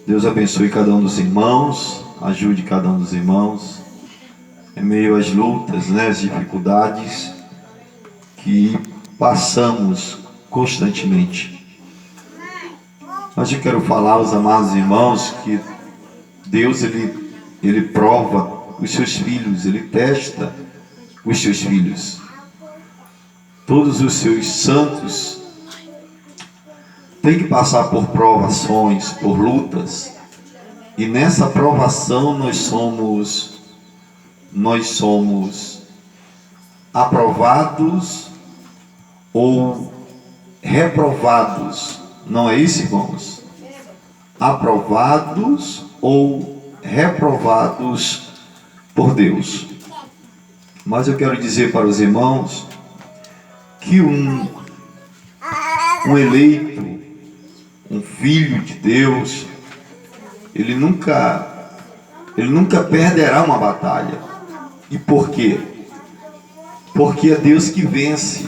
Deus abençoe cada um dos irmãos, ajude cada um dos irmãos em meio às lutas, às dificuldades que passamos constantemente. Mas eu quero falar aos amados irmãos que Deus ele prova os seus filhos, ele testa os seus filhos. Todos os seus santos têm que passar por provações, por lutas, e nessa provação nós somos aprovados ou reprovados. Não é isso, irmãos? Aprovados ou reprovados por Deus. Mas eu quero dizer para os irmãos que um eleito, um filho de Deus, ele nunca perderá uma batalha. E por quê? Porque é Deus que vence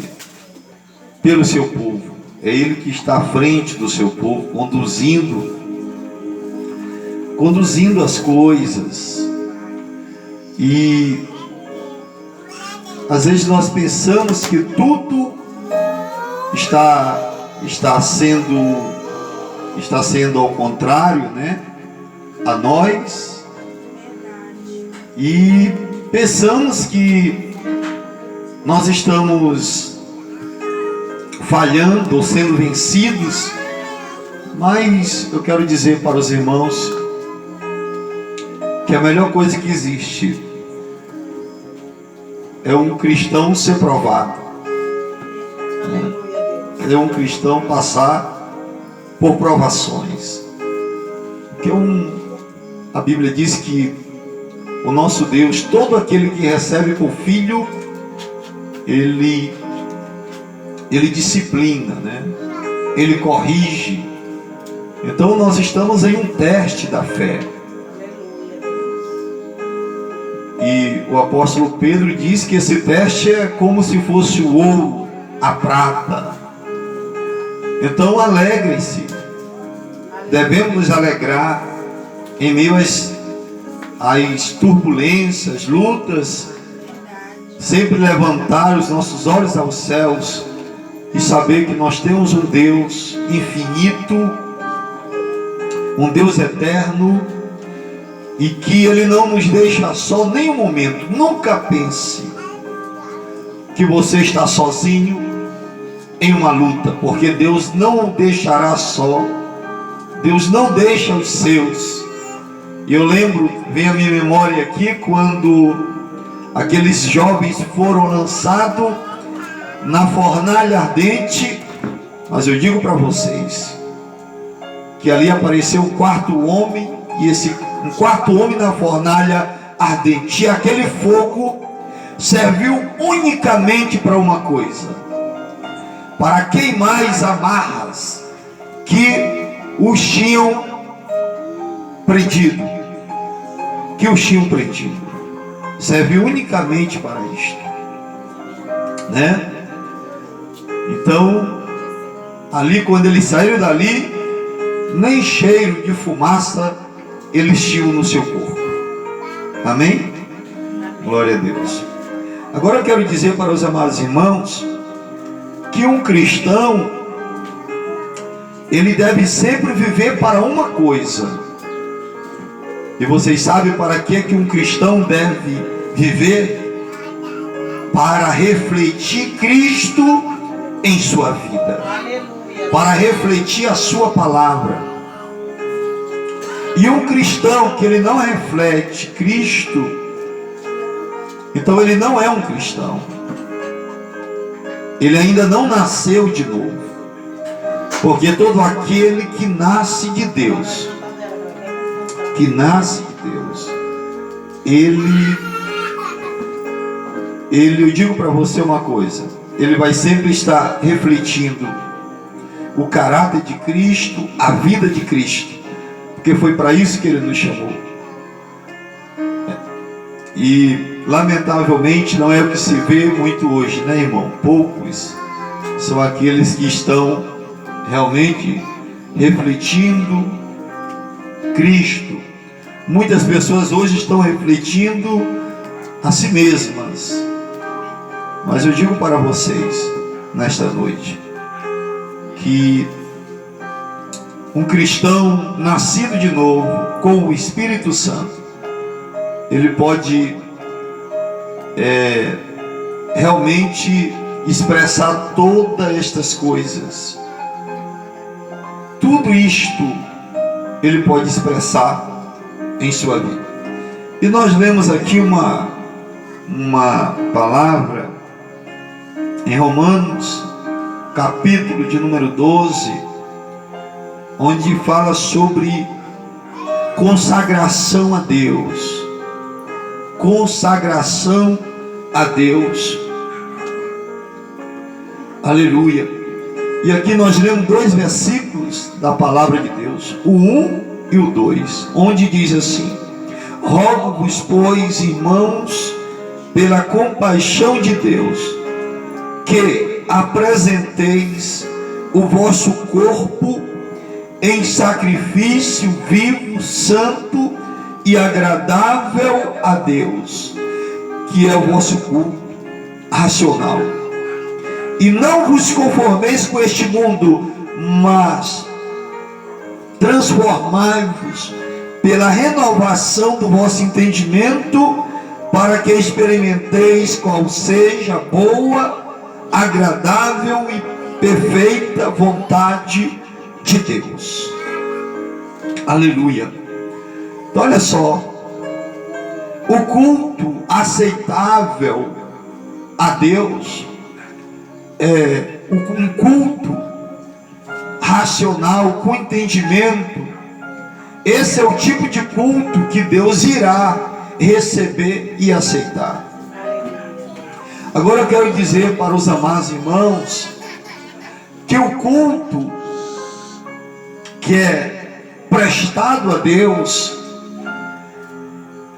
pelo seu povo. É Ele que está à frente do seu povo, conduzindo as coisas. E às vezes nós pensamos que tudo está sendo ao contrário, a nós, e pensamos que nós estamos falhando ou sendo vencidos. Mas eu quero dizer para os irmãos que a melhor coisa que existe é um cristão ser provado, é um cristão passar por provações. Porque a Bíblia diz que o nosso Deus, todo aquele que recebe por filho, ele disciplina, ele corrige. Então nós estamos em um teste da fé. E o apóstolo Pedro diz que esse teste é como se fosse o ouro, a prata. Então alegrem-se. Devemos nos alegrar em meio às turbulências, lutas. Sempre levantar os nossos olhos aos céus e saber que nós temos um Deus infinito, um Deus eterno, e que Ele não nos deixa só nem um momento. Nunca pense que você está sozinho em uma luta, porque Deus não o deixará só. Deus não deixa os seus. E eu lembro, vem à minha memória aqui, quando aqueles jovens foram lançados na fornalha ardente. Mas eu digo para vocês que ali apareceu um quarto homem, e um quarto homem na fornalha ardente. E aquele fogo serviu unicamente para uma coisa: para queimar as amarras que os tinham prendido. Serviu unicamente para isto, Então, ali, quando eles saíram dali, nem cheiro de fumaça eles tinham no seu corpo. Amém? Glória a Deus. Agora eu quero dizer para os amados irmãos que um cristão, ele deve sempre viver para uma coisa. E vocês sabem para que um cristão deve viver? Para refletir Cristo em sua vida, para refletir a sua palavra. E um cristão que ele não reflete Cristo, então ele não é um cristão. Ele ainda não nasceu de novo. Porque todo aquele que nasce de Deus, eu digo para você uma coisa: ele vai sempre estar refletindo o caráter de Cristo, a vida de Cristo, porque foi para isso que Ele nos chamou. E lamentavelmente não é o que se vê muito hoje, irmão? Poucos são aqueles que estão realmente refletindo Cristo. Muitas pessoas hoje estão refletindo a si mesmas. Mas eu digo para vocês, nesta noite, que um cristão nascido de novo, com o Espírito Santo, ele pode realmente expressar todas estas coisas. Tudo isto ele pode expressar em sua vida. E nós lemos aqui uma palavra em Romanos, capítulo de número 12, onde fala sobre consagração a Deus. Consagração a Deus. Aleluia. E aqui nós lemos 2 versículos da palavra de Deus, o 1 e o 2, onde diz assim: rogo-vos, pois, irmãos, pela compaixão de Deus, que apresenteis o vosso corpo em sacrifício vivo, santo e agradável a Deus, que é o vosso culto racional. E não vos conformeis com este mundo, mas transformai-vos pela renovação do vosso entendimento, para que experimenteis qual seja a boa, agradável e perfeita vontade de Deus. Aleluia. Então olha só, o culto aceitável a Deus é um culto racional, com entendimento. Esse é o tipo de culto que Deus irá receber e aceitar. Agora eu quero dizer para os amados irmãos que o culto que é prestado a Deus,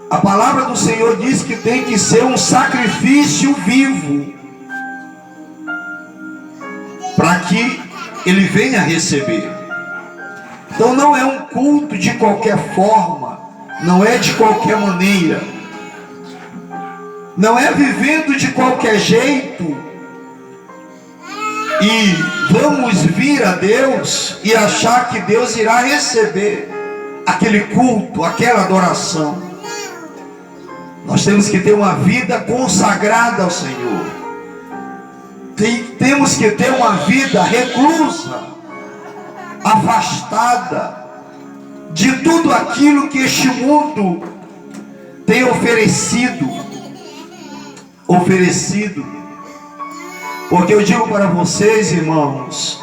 a palavra do Senhor diz que tem que ser um sacrifício vivo, para que ele venha receber. Então não é um culto de qualquer forma, não é de qualquer maneira, não é vivendo de qualquer jeito e vamos vir a Deus e achar que Deus irá receber aquele culto, aquela adoração. Nós temos que ter uma vida consagrada ao Senhor. Temos que ter uma vida reclusa, afastada de tudo aquilo que este mundo tem oferecido. Porque eu digo para vocês, irmãos,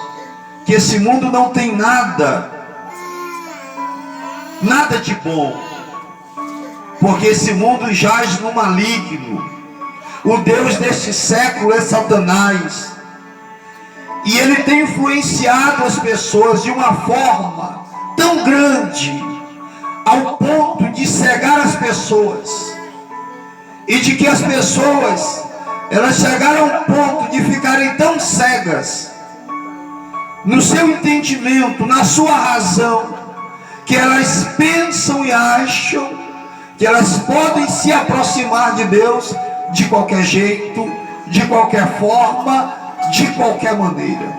que esse mundo não tem nada de bom, porque esse mundo jaz no maligno. O Deus deste século é Satanás, e ele tem influenciado as pessoas de uma forma tão grande, ao ponto de cegar as pessoas, e de que as pessoas, elas chegaram ao ponto de ficarem tão cegas no seu entendimento, na sua razão, que elas pensam e acham que elas podem se aproximar de Deus de qualquer jeito, de qualquer forma, de qualquer maneira.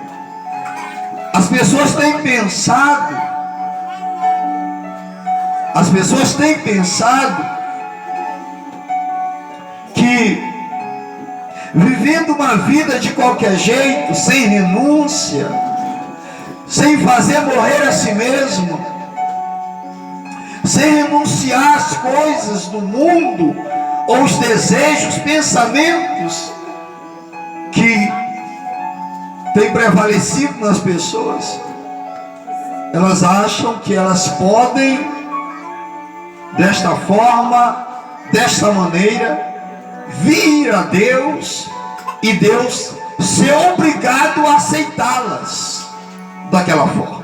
As pessoas têm pensado que vivendo uma vida de qualquer jeito, sem renúncia, sem fazer morrer a si mesmo, sem renunciar às coisas do mundo, ou os desejos, pensamentos que têm prevalecido nas pessoas, elas acham que elas podem, desta forma, desta maneira, vir a Deus e Deus ser obrigado a aceitá-las daquela forma.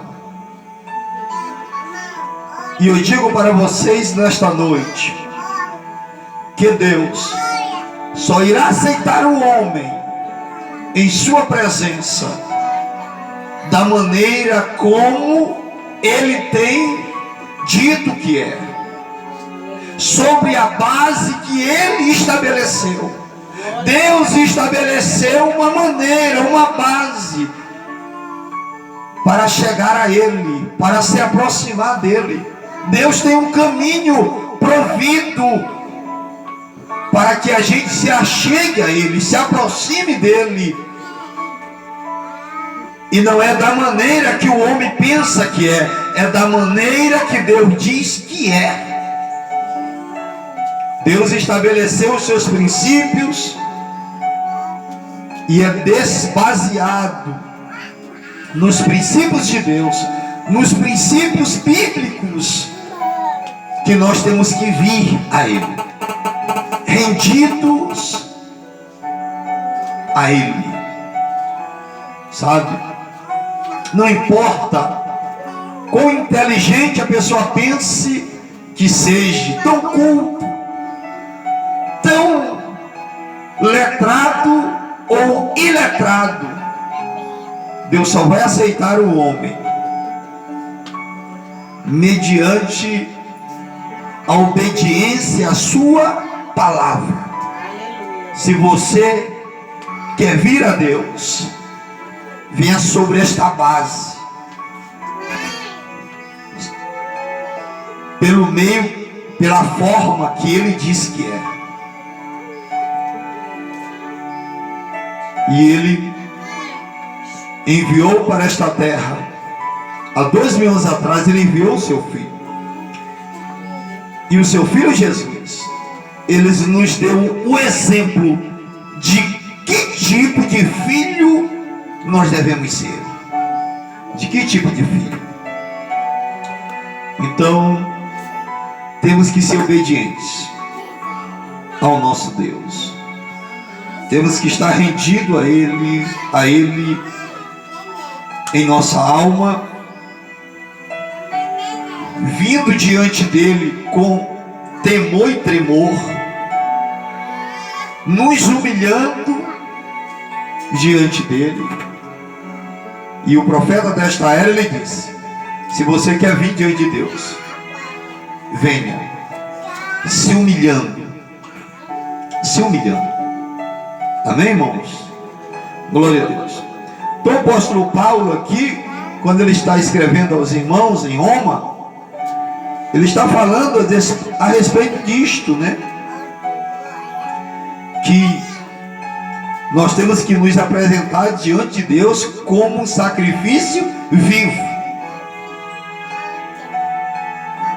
E eu digo para vocês nesta noite que Deus só irá aceitar o homem em sua presença da maneira como ele tem dito que é, sobre a base que Ele estabeleceu. Deus estabeleceu uma maneira, uma base para chegar a Ele, para se aproximar dEle. Deus tem um caminho provido para que a gente se achegue a Ele, se aproxime dEle. E não é da maneira que o homem pensa que é da maneira que Deus diz que é. Deus estabeleceu os seus princípios e é desbaseado nos princípios de Deus, nos princípios bíblicos, que nós temos que vir a Ele, rendidos a Ele, sabe? Não importa quão inteligente a pessoa pense que seja, tão culto, tão letrado ou iletrado, Deus só vai aceitar o homem mediante a obediência à sua palavra. Se você quer vir a Deus, venha sobre esta base, pelo meio, pela forma que Ele diz que é. E Ele enviou para esta terra, há 2000 anos atrás, Ele enviou o seu Filho. E o seu Filho Jesus, Ele nos deu o exemplo de que tipo de filho nós devemos ser. De que tipo de filho? Então, temos que ser obedientes ao nosso Deus. Temos que estar rendido a Ele em nossa alma, vindo diante dEle com temor e tremor, nos humilhando diante dEle. E o profeta desta era, ele disse: se você quer vir diante de Deus, venha se humilhando. Se humilhando. Amém, irmãos? Glória a Deus. Então o apóstolo Paulo aqui, quando ele está escrevendo aos irmãos em Roma, ele está falando a respeito disto, né? Que nós temos que nos apresentar diante de Deus como um sacrifício vivo.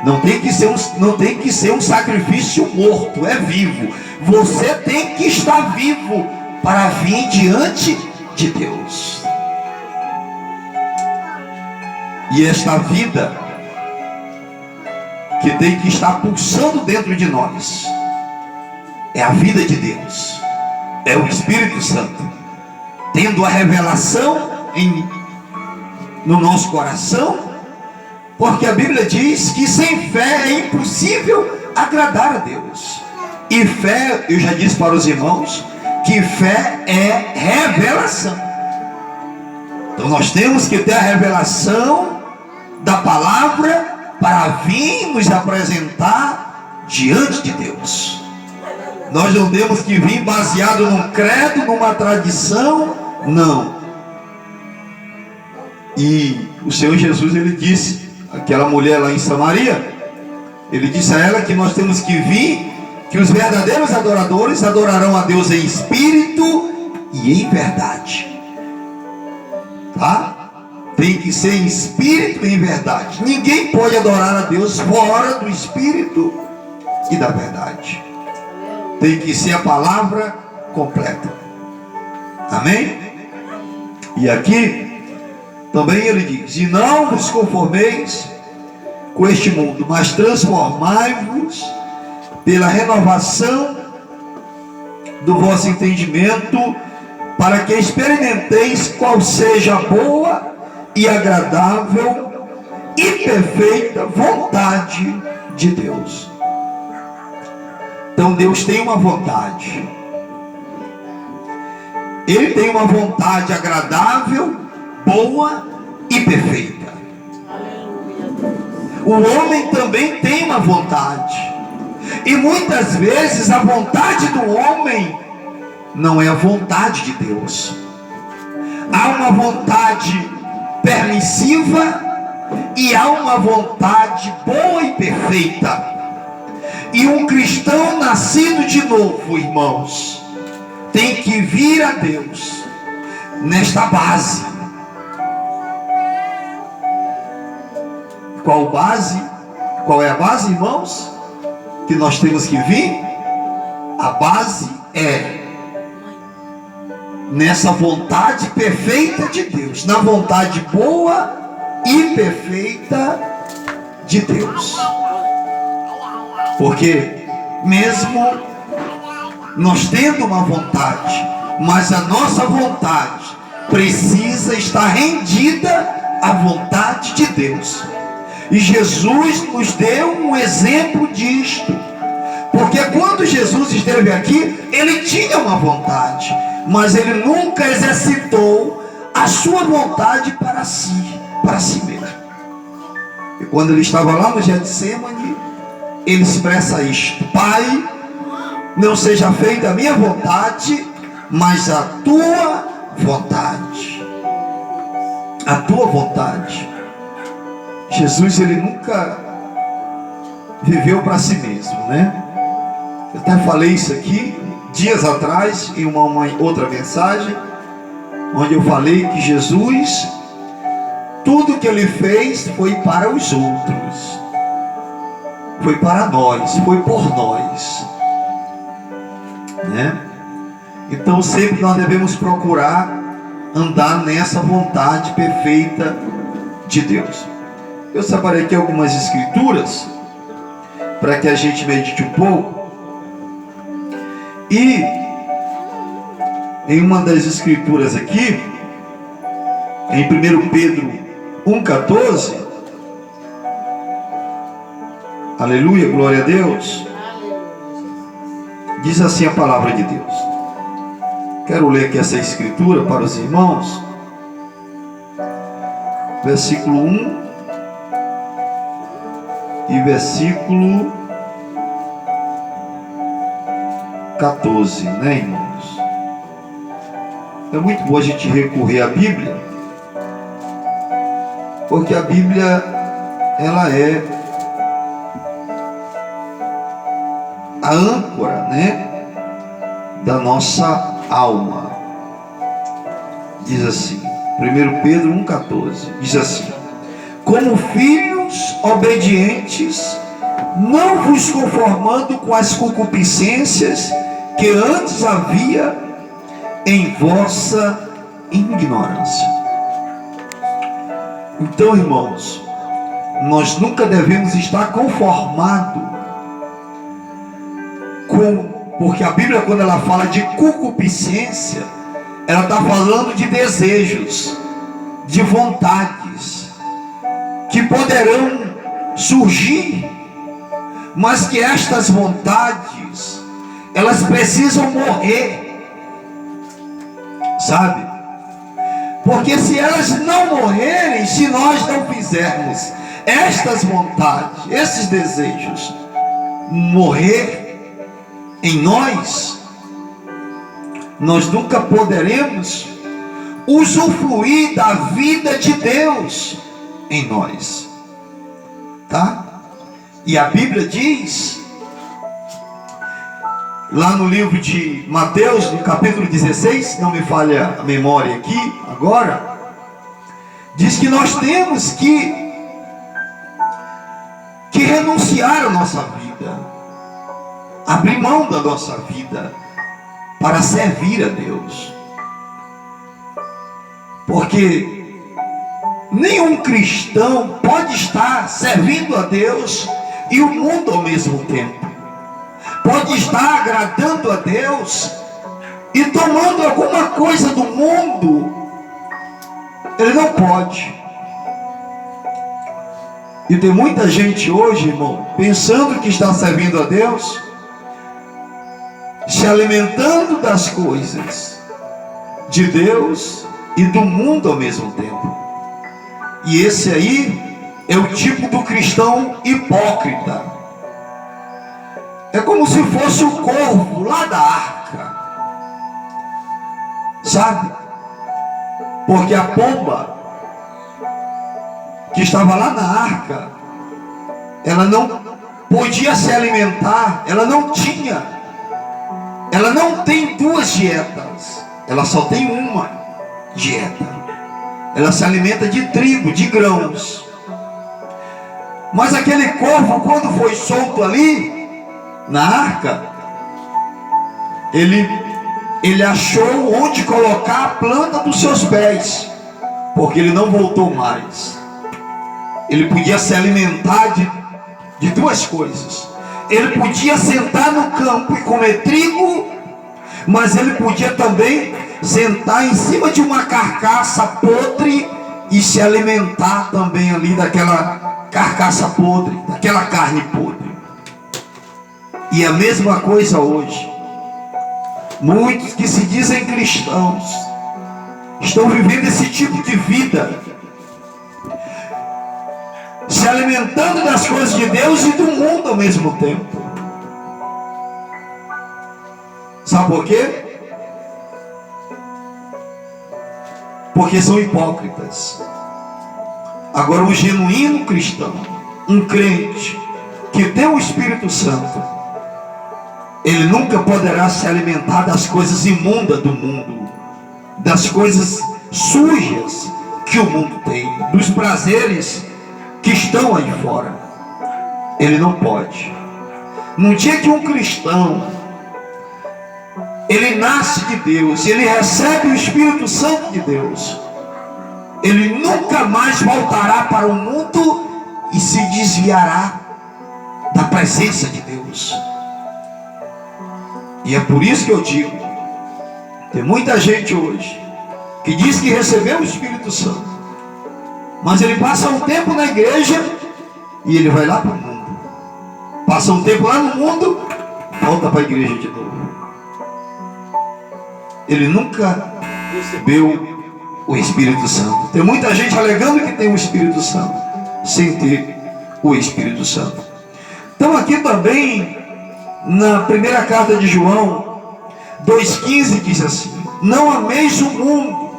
Não tem que ser um sacrifício morto, é vivo. Você tem que estar vivo para vir diante de Deus. E esta vida que tem que estar pulsando dentro de nós é a vida de Deus, é o Espírito Santo tendo a revelação no nosso coração, porque a Bíblia diz que sem fé é impossível agradar a Deus. E fé, eu já disse para os irmãos, que fé é revelação. Então nós temos que ter a revelação da palavra para vir nos apresentar diante de Deus. Nós não temos que vir baseado num credo, numa tradição, não. E o Senhor Jesus, ele disse, aquela mulher lá em Samaria, ele disse a ela que nós temos que vir, que os verdadeiros adoradores adorarão a Deus em espírito e em verdade. Tá? Tem que ser em espírito e em verdade. Ninguém pode adorar a Deus fora do espírito e da verdade. Tem que ser a palavra completa. Amém? E aqui também ele diz: e não vos conformeis com este mundo, mas transformai-vos pela renovação do vosso entendimento, para que experimenteis qual seja a boa e agradável e perfeita vontade de Deus. Então Deus tem uma vontade. Ele tem uma vontade agradável, boa e perfeita. O homem também tem uma vontade. E muitas vezes a vontade do homem não é a vontade de Deus. Há uma vontade permissiva e há uma vontade boa e perfeita. E um cristão nascido de novo, irmãos, tem que vir a Deus nesta base. Qual base? Qual é a base, irmãos? Que nós temos que vir? A base é nessa vontade perfeita de Deus, na vontade boa e perfeita de Deus. Porque mesmo nós tendo uma vontade, mas a nossa vontade precisa estar rendida à vontade de Deus. E Jesus nos deu um exemplo disto. Porque quando Jesus esteve aqui, ele tinha uma vontade, mas ele nunca exercitou a sua vontade para si mesmo. E quando ele estava lá no Getsemane, ele expressa isto: Pai, não seja feita a minha vontade, mas a tua vontade. A tua vontade. Jesus, ele nunca viveu para si mesmo, né? Eu até falei isso aqui dias atrás em uma outra mensagem, onde eu falei que Jesus, tudo que ele fez foi para os outros, foi para nós, foi por nós, né? Então sempre nós devemos procurar andar nessa vontade perfeita de Deus. Eu separei aqui algumas escrituras para que a gente medite um pouco. E em uma das escrituras aqui, em 1 Pedro 1,14, aleluia, glória a Deus, diz assim a palavra de Deus. Quero ler aqui essa escritura para os irmãos. Versículo 1 e versículo 14, né, irmãos? É muito bom a gente recorrer à Bíblia, porque a Bíblia, ela é a âncora, né, da nossa alma. Diz assim, 1 Pedro 1,14, diz assim: como filhos obedientes, não vos conformando com as concupiscências que antes havia em vossa ignorância. Então, irmãos, nós nunca devemos estar conformados porque a Bíblia, quando ela fala de concupiscência, ela está falando de desejos, de vontades que poderão surgir, mas que estas vontades, elas precisam morrer, sabe? Porque se elas não morrerem, se nós não fizermos estas vontades, esses desejos morrer em nós, nós nunca poderemos usufruir da vida de Deus em nós, tá? E a Bíblia diz, lá no livro de Mateus, no capítulo 16, não me falha a memória aqui agora, diz que nós temos que renunciar à nossa vida, abrir mão da nossa vida para servir a Deus. Porque nenhum cristão pode estar servindo a Deus e o mundo ao mesmo tempo. Pode estar agradando a Deus e tomando alguma coisa do mundo. Ele não pode. E tem muita gente hoje, irmão, pensando que está servindo a Deus, se alimentando das coisas de Deus e do mundo ao mesmo tempo. E esse aí é o tipo do cristão hipócrita. É como se fosse o corvo lá da arca, sabe? Porque a pomba que estava lá na arca, ela não podia se alimentar, ela não tem duas dietas, ela só tem uma dieta. Ela se alimenta de trigo, de grãos. Mas aquele corvo, quando foi solto ali na arca, ele achou onde colocar a planta dos seus pés, porque ele não voltou mais. Ele podia se alimentar de duas coisas. Ele podia sentar no campo e comer trigo, mas ele podia também sentar em cima de uma carcaça podre e se alimentar também ali daquela carcaça podre, daquela carne podre. E a mesma coisa hoje. Muitos que se dizem cristãos estão vivendo esse tipo de vida, se alimentando das coisas de Deus e do mundo ao mesmo tempo. Sabe por quê? Porque são hipócritas. Agora, um genuíno cristão, um crente que tem o Espírito Santo, ele nunca poderá se alimentar das coisas imundas do mundo, das coisas sujas que o mundo tem, dos prazeres que estão aí fora. Ele não pode. No dia que um cristão, ele nasce de Deus, ele recebe o Espírito Santo de Deus, ele nunca mais voltará para o mundo e se desviará da presença de Deus. E é por isso que eu digo, tem muita gente hoje que diz que recebeu o Espírito Santo, mas ele passa um tempo na igreja e ele vai lá para o mundo. Passa um tempo lá no mundo, volta para a igreja de novo. Ele nunca recebeu o Espírito Santo. Tem muita gente alegando que tem o Espírito Santo, sem ter o Espírito Santo. Então aqui também, na primeira carta de João 2,15 diz assim: não ameis o mundo,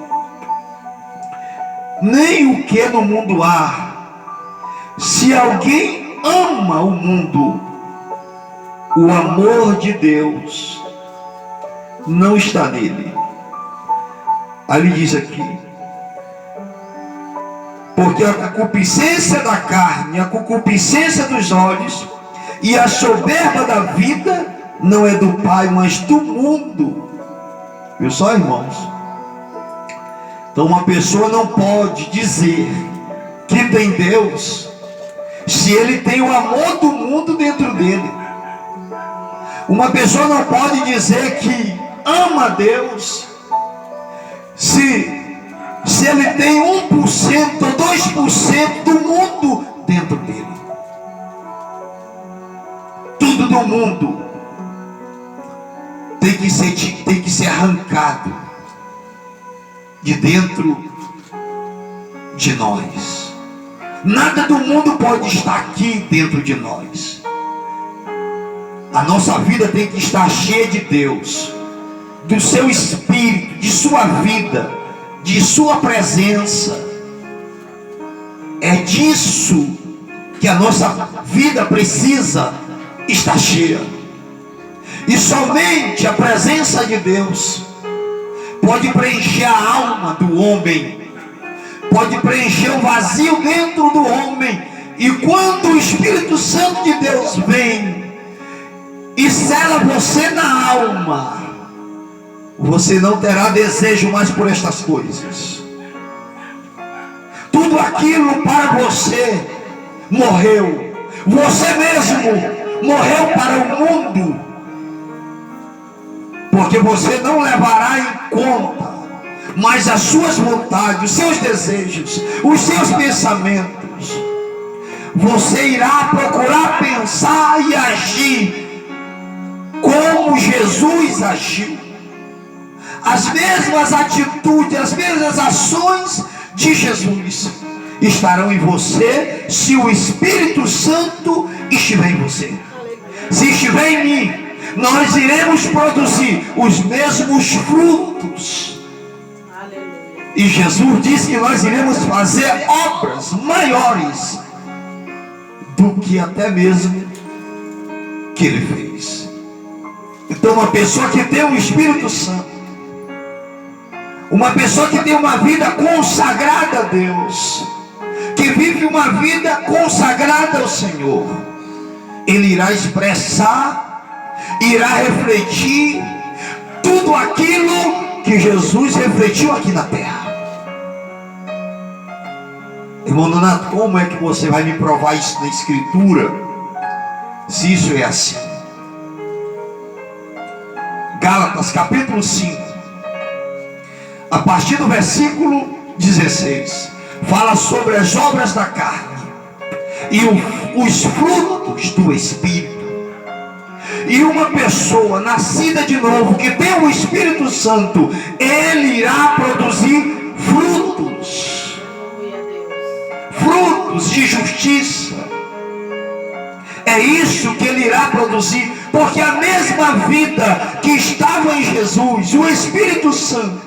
nem o que no mundo há. Se alguém ama o mundo, o amor de Deus não está nele. Aí ele diz aqui: porque a concupiscência da carne, a concupiscência dos olhos e a soberba da vida não é do Pai, mas do mundo. Viu só, irmãos? Então uma pessoa não pode dizer que tem Deus se ele tem o amor do mundo dentro dele. Uma pessoa não pode dizer que ama Deus se ele tem 1% ou 2% do mundo dentro dele. Tudo do mundo tem que ser arrancado de dentro de nós. Nada do mundo pode estar aqui dentro de nós. A nossa vida tem que estar cheia de Deus, do seu Espírito, de sua vida, de sua presença. É disso que a nossa vida precisa estar cheia. E somente a presença de Deus pode preencher a alma do homem, pode preencher o vazio dentro do homem. E quando o Espírito Santo de Deus vem e sela você na alma, você não terá desejo mais por estas coisas. Tudo aquilo para você morreu. Você mesmo morreu para o mundo, porque você não levará em conta mais as suas vontades, os seus desejos, os seus pensamentos. Você irá procurar pensar e agir como Jesus agiu. As mesmas atitudes, as mesmas ações de Jesus. estarão em você se o Espírito Santo estiver em você. Se estiver em mim, nós iremos produzir os mesmos frutos. E Jesus disse que nós iremos fazer obras maiores do que até mesmo que Ele fez. Então, uma pessoa que tem o Espírito Santo, uma pessoa que tem uma vida consagrada a Deus, que vive uma vida consagrada ao Senhor, ele irá expressar, irá refletir tudo aquilo que Jesus refletiu aqui na terra. Irmão Donato, como é que você vai me provar isso na Escritura, se isso é assim? Gálatas capítulo 5, a partir do versículo 16, fala sobre as obras da carne e os frutos do Espírito. E uma pessoa nascida de novo, que tem o Espírito Santo, ele irá produzir frutos, frutos de justiça. É isso que ele irá produzir, porque a mesma vida que estava em Jesus, o Espírito Santo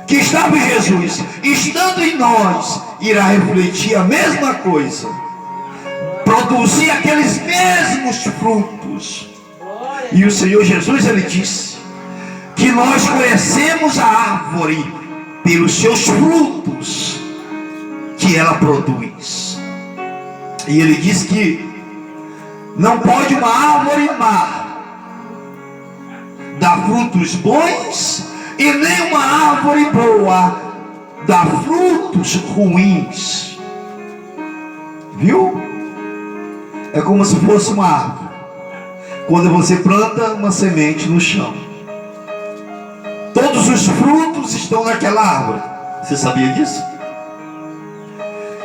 que estava em Jesus, estando em nós, irá refletir a mesma coisa, produzir aqueles mesmos frutos. E o Senhor Jesus, ele disse que nós conhecemos a árvore pelos seus frutos que ela produz. E ele diz que não pode uma árvore má dar frutos bons, e nem uma árvore boa dá frutos ruins. Viu? É como se fosse uma árvore. Quando você planta uma semente no chão, todos os frutos estão naquela árvore. Você sabia disso?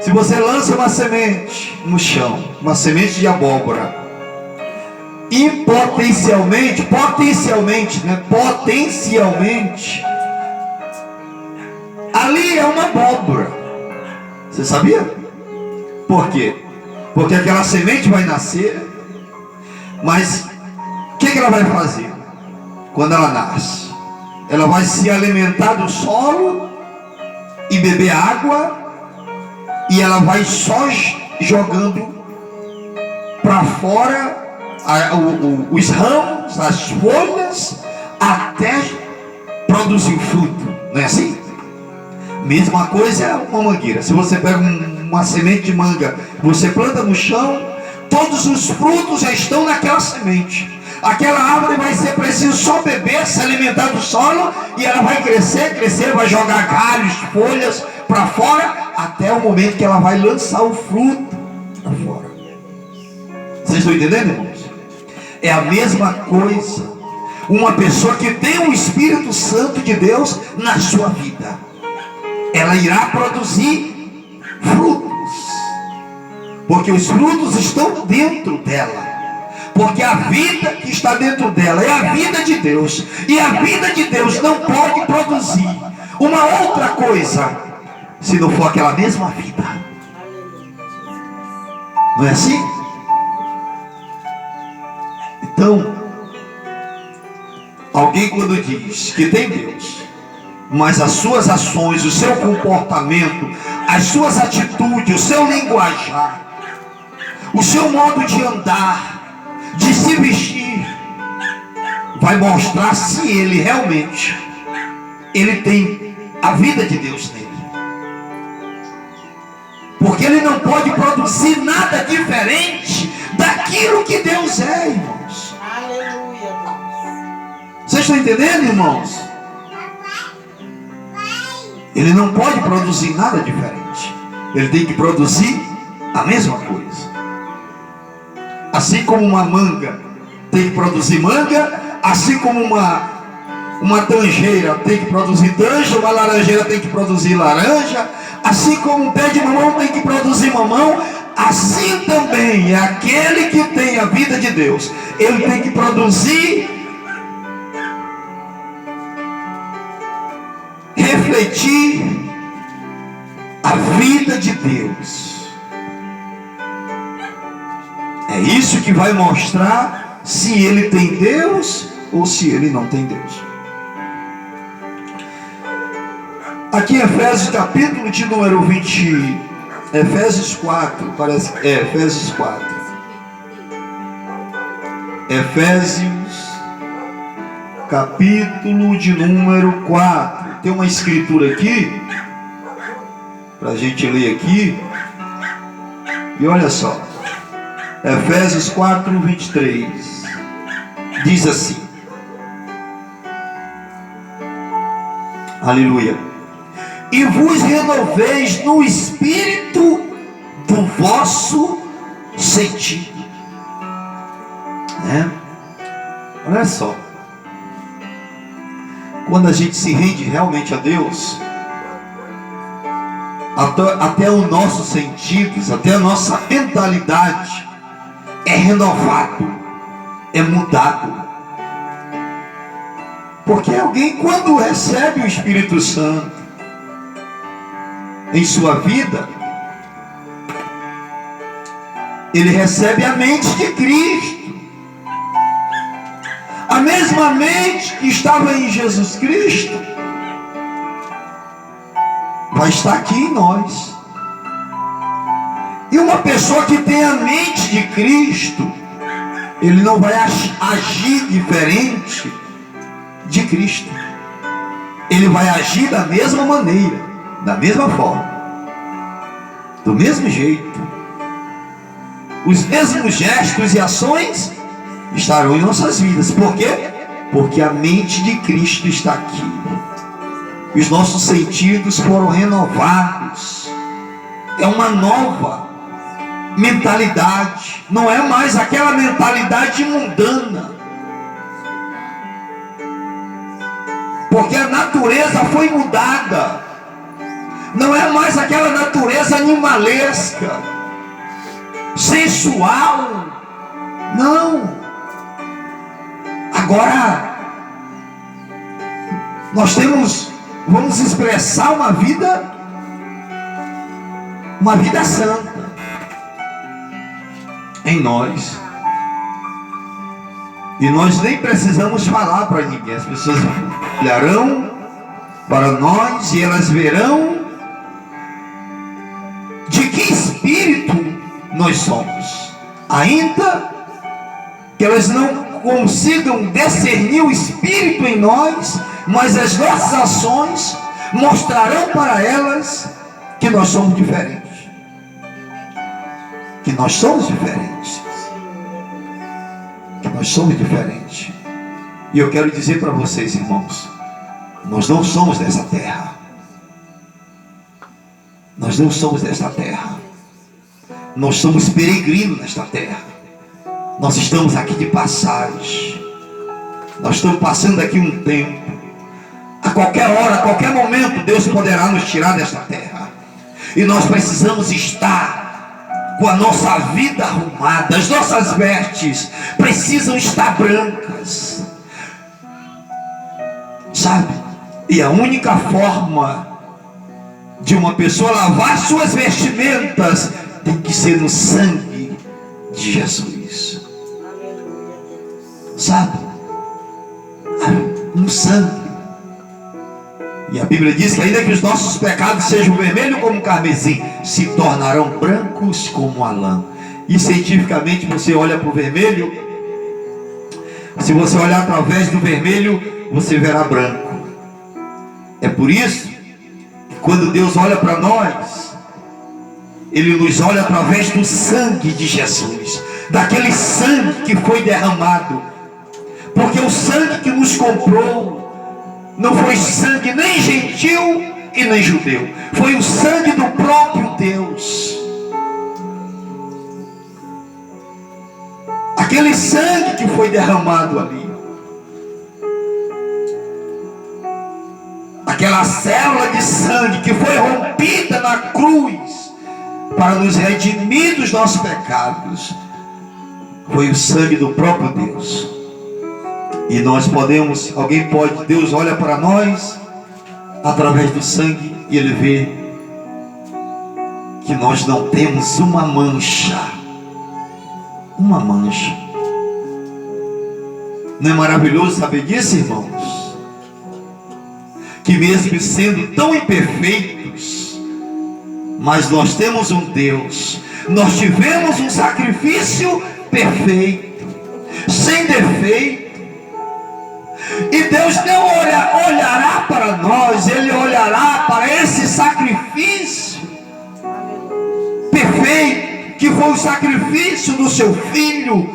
Se você lança uma semente no chão, uma semente de abóbora, e potencialmente, ali é uma abóbora. Você sabia? Por quê? Porque aquela semente vai nascer, mas o que ela vai fazer quando ela nasce? Ela vai se alimentar do solo e beber água, e ela vai só jogando para fora os ramos, as folhas, até produzir fruto. Não é assim? Mesma coisa é uma mangueira. Se você pega uma semente de manga, você planta no chão, todos os frutos já estão naquela semente. Aquela árvore vai ser preciso só beber, se alimentar do solo, e ela vai crescer, vai jogar galhos, folhas para fora, até o momento que ela vai lançar o fruto para fora. Vocês estão entendendo, irmãos? É a mesma coisa uma pessoa que tem o Espírito Santo de Deus na sua vida. Ela irá produzir frutos, porque os frutos estão dentro dela. Porque a vida que está dentro dela é a vida de Deus, e a vida de Deus não pode produzir uma outra coisa se não for aquela mesma vida. Não é assim? Então, alguém quando diz que tem Deus, mas as suas ações, o seu comportamento, as suas atitudes, o seu linguajar, o seu modo de andar, de se vestir, vai mostrar se ele realmente tem a vida de Deus nele. Porque ele não pode produzir nada diferente daquilo que Deus é, irmãos. Aleluia. Vocês estão entendendo, irmãos? Ele não pode produzir nada diferente. Ele tem que produzir a mesma coisa. Assim como uma manga tem que produzir manga, assim como uma tangeira tem que produzir tanja, uma laranjeira tem que produzir laranja, assim como um pé de mamão tem que produzir mamão, assim também é aquele que tem a vida de Deus. Ele tem que produzir, refletir a vida de Deus. É isso que vai mostrar se ele tem Deus ou se ele não tem Deus. Aqui em Efésios capítulo de número 20, Efésios 4, parece que é Efésios 4. Efésios capítulo de número 4. Tem uma escritura aqui para a gente ler aqui. E olha só, Efésios 4, 23 diz assim: aleluia. E vos renoveis no espírito do vosso sentido. Olha só, quando a gente se rende realmente a Deus, até os nossos sentidos, até a nossa mentalidade é renovado, é mudado. Porque alguém, quando recebe o Espírito Santo em sua vida, ele recebe a mente de Cristo. A mesma mente que estava em Jesus Cristo vai estar aqui em nós. E uma pessoa que tem a mente de Cristo, ele não vai agir diferente de Cristo. Ele vai agir da mesma maneira, da mesma forma, do mesmo jeito. Os mesmos gestos e ações estarão em nossas vidas. Por quê? Porque a mente de Cristo está aqui. Os nossos sentidos foram renovados. É uma nova mentalidade. Não é mais aquela mentalidade mundana. Porque a natureza foi mudada. Não é mais aquela natureza animalesca, sensual. Não. Agora nós vamos expressar uma vida santa em nós. E nós nem precisamos falar para ninguém. As pessoas olharão para nós e elas verão de que espírito nós somos. Ainda que elas não consigam discernir o espírito em nós, mas as nossas ações mostrarão para elas que nós somos diferentes. Que nós somos diferentes. Que nós somos diferentes. E eu quero dizer para vocês, irmãos, nós não somos dessa terra. Nós não somos desta terra. Nós somos peregrinos nesta terra. Nós estamos aqui de passagem. Nós estamos passando aqui um tempo. A qualquer hora, a qualquer momento, Deus poderá nos tirar desta terra. E nós precisamos estar com a nossa vida arrumada. As nossas vestes precisam estar brancas. Sabe? E a única forma de uma pessoa lavar suas vestimentas tem que ser no sangue de Jesus. Sabe? No sangue. E a Bíblia diz que ainda que os nossos pecados sejam vermelhos como carmesim, se tornarão brancos como a lã. E cientificamente você olha para o vermelho, se você olhar através do vermelho, você verá branco. É por isso que quando Deus olha para nós, Ele nos olha através do sangue de Jesus, daquele sangue que foi derramado. Porque o sangue que nos comprou não foi sangue nem gentil e nem judeu, foi o sangue do próprio Deus. Aquele sangue que foi derramado ali, aquela célula de sangue que foi rompida na cruz para nos redimir dos nossos pecados, foi o sangue do próprio Deus. E nós podemos, Deus olha para nós através do sangue e Ele vê que nós não temos uma mancha. Uma mancha. Não é maravilhoso saber disso, irmãos? Que mesmo sendo tão imperfeitos, mas nós temos um Deus, nós tivemos um sacrifício perfeito, sem defeito. E Deus não olhará para nós, Ele olhará para esse sacrifício perfeito, que foi o sacrifício do seu Filho.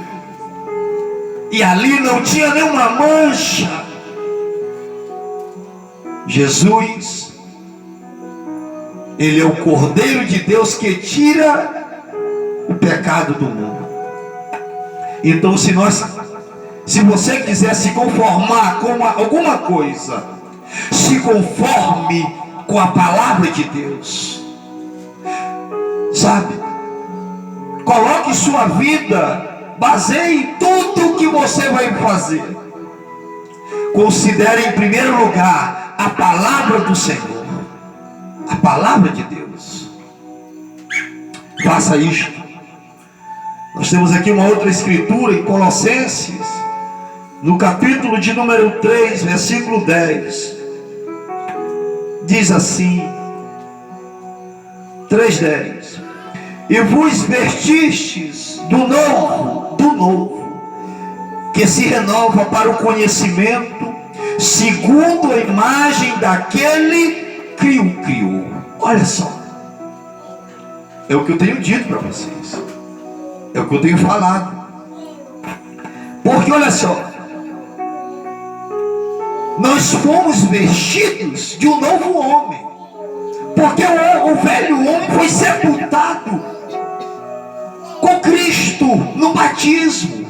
E ali não tinha nenhuma mancha. Jesus, Ele é o Cordeiro de Deus que tira o pecado do mundo. Então, se você quiser se conformar com alguma coisa, se conforme com a palavra de Deus. Sabe? Coloque sua vida, baseie tudo que você vai fazer. Considere em primeiro lugar a palavra do Senhor, a palavra de Deus. Faça isto. Nós temos aqui uma outra escritura em Colossenses, no capítulo de número 3, versículo 10. Diz assim, 3:10: e vos vestistes do novo, que se renova para o conhecimento, segundo a imagem daquele que o criou. Olha só, é o que eu tenho dito para vocês, é o que eu tenho falado. Porque olha só, nós fomos vestidos de um novo homem, porque o velho homem foi sepultado com Cristo no batismo.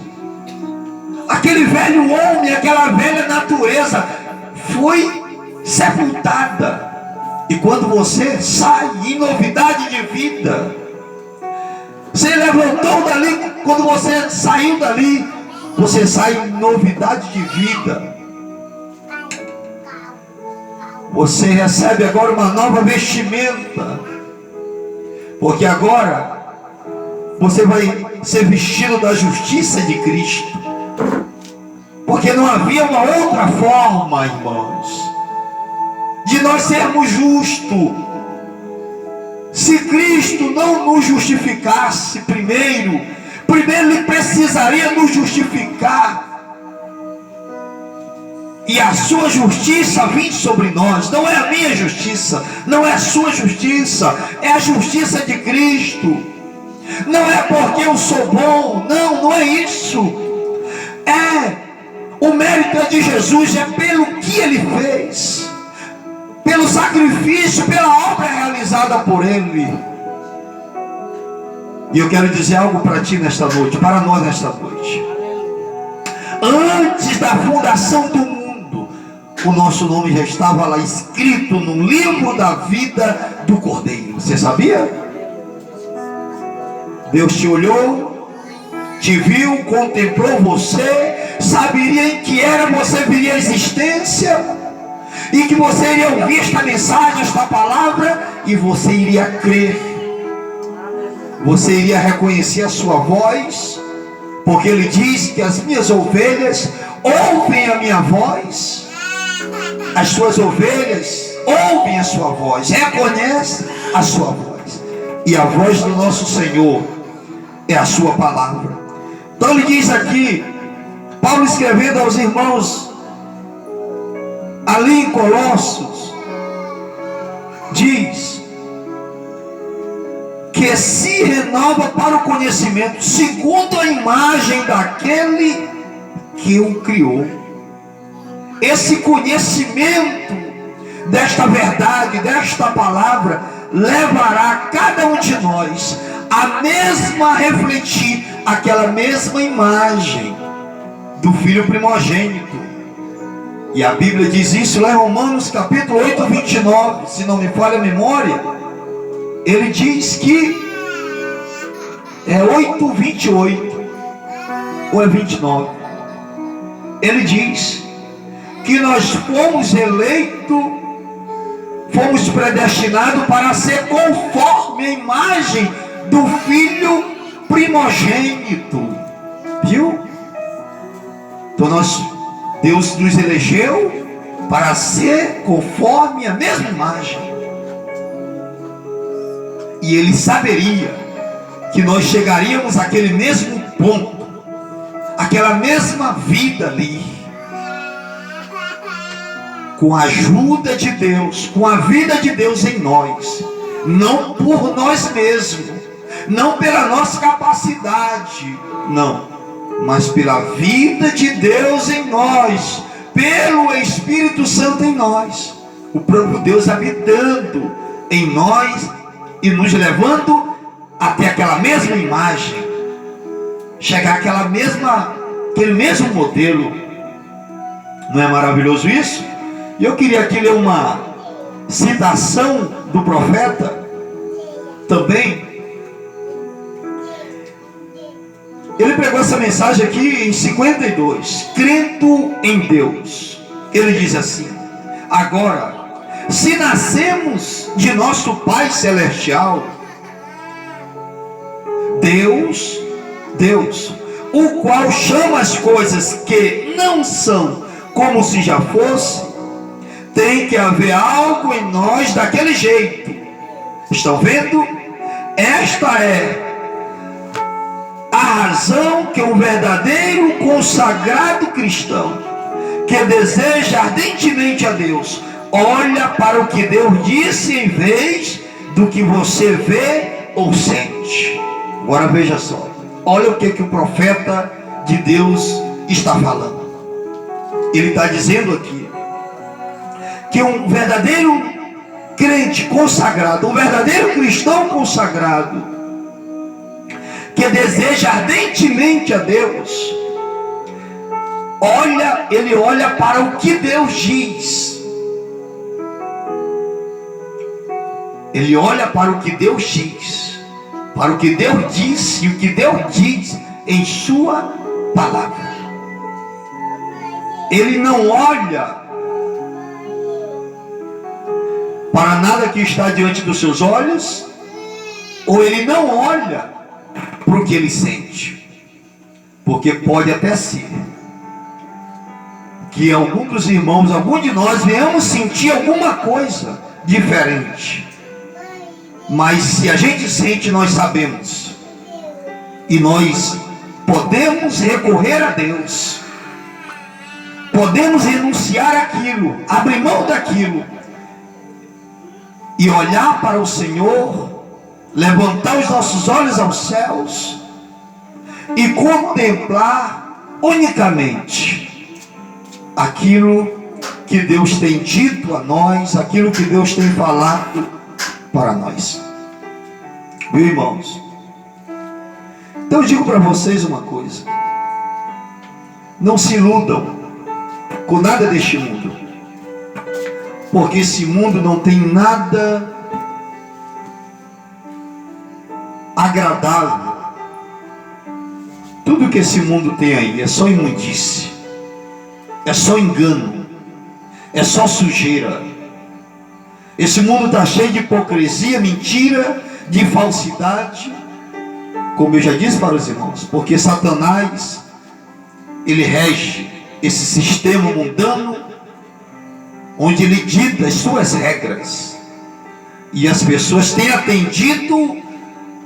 Aquele velho homem, aquela velha natureza foi sepultada. E quando você sai em novidade de vida, você levantou dali, quando você saiu dali, você sai em novidade de vida. Você recebe agora uma nova vestimenta, porque agora você vai ser vestido da justiça de Cristo. Porque não havia uma outra forma, irmãos, de nós sermos justos. Se Cristo não nos justificasse primeiro Ele precisaria nos justificar. E a sua justiça vem sobre nós. Não é a minha justiça, não é a sua justiça, é a justiça de Cristo. Não é porque eu sou bom, não é isso. O mérito é de Jesus, é pelo que Ele fez, pelo sacrifício, pela obra realizada por Ele. E eu quero dizer algo para ti nesta noite, para nós nesta noite. Antes da fundação do mundo, o nosso nome já estava lá escrito no livro da vida do Cordeiro. Você sabia? Deus te olhou, te viu, contemplou você, saberia em que era você viria a existência, e que você iria ouvir esta mensagem, esta palavra, e você iria crer. Você iria reconhecer a sua voz, porque Ele diz que as minhas ovelhas ouvem a minha voz. As suas ovelhas ouvem a sua voz, reconhecem a sua voz. E a voz do nosso Senhor é a sua palavra. Então Ele diz aqui, Paulo escrevendo aos irmãos ali em Colossos, diz que se renova para o conhecimento, segundo a imagem daquele que o criou. Esse conhecimento desta verdade, desta palavra, levará cada um de nós a refletir aquela mesma imagem do Filho primogênito. E a Bíblia diz isso lá em Romanos capítulo 8, 29, se não me falha a memória. Ele diz que é 8, 28 ou é 29. Ele diz que nós fomos eleitos fomos predestinados para ser conforme a imagem do Filho primogênito. Viu? Então Deus nos elegeu para ser conforme a mesma imagem. E Ele saberia que nós chegaríamos àquele mesmo ponto, aquela mesma vida ali, com a ajuda de Deus, com a vida de Deus em nós, não por nós mesmos, não pela nossa capacidade, não, mas pela vida de Deus em nós, pelo Espírito Santo em nós, o próprio Deus habitando em nós e nos levando até aquela mesma imagem, chegar aquele mesmo modelo. Não é maravilhoso isso? E eu queria aqui ler uma citação do profeta também. Ele pregou essa mensagem aqui em 52, crendo em Deus. Ele diz assim: agora, se nascemos de nosso Pai Celestial, Deus, o qual chama as coisas que não são como se já fosse, tem que haver algo em nós daquele jeito. Estão vendo? Esta é a razão que um verdadeiro consagrado cristão, que deseja ardentemente a Deus, olha para o que Deus disse em vez do que você vê ou sente. Agora veja só, olha o que o profeta de Deus está falando. Ele está dizendo aqui que um verdadeiro crente consagrado, um verdadeiro cristão consagrado, que deseja ardentemente a Deus, ele olha para o que Deus diz. Ele olha para o que Deus diz, para o que Deus disse e o que Deus diz em sua palavra. Ele não olha para nada que está diante dos seus olhos, ou ele não olha para o que ele sente, porque pode até ser que algum dos irmãos, algum de nós venhamos sentir alguma coisa diferente, mas se a gente sente, nós sabemos, e nós podemos recorrer a Deus, podemos renunciar àquilo, abrir mão daquilo e olhar para o Senhor, levantar os nossos olhos aos céus e contemplar unicamente aquilo que Deus tem dito a nós, aquilo que Deus tem falado para nós. Meus irmãos, então eu digo para vocês uma coisa: não se iludam com nada deste mundo, porque esse mundo não tem nada agradável. Tudo que esse mundo tem aí é só imundície, é só engano, é só sujeira. Esse mundo está cheio de hipocrisia, mentira, de falsidade, como eu já disse para os irmãos, porque Satanás, ele rege esse sistema mundano, onde ele dita as suas regras, e as pessoas têm atendido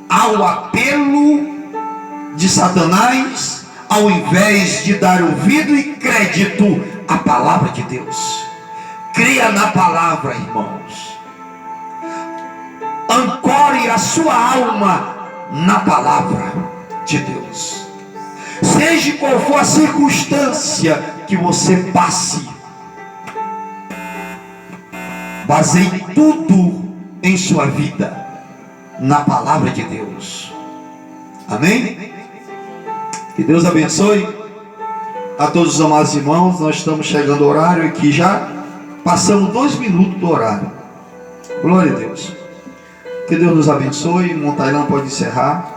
ao apelo de Satanás, ao invés de dar ouvido e crédito à palavra de Deus. Creia na palavra, irmãos. Ancore a sua alma na palavra de Deus. Seja qual for a circunstância que você passe, baseie tudo em sua vida na palavra de Deus. Amém? Que Deus abençoe a todos os amados irmãos. Nós estamos chegando ao horário aqui já. Passamos 2 minutos do horário. Glória a Deus. Que Deus nos abençoe. Montailão pode encerrar.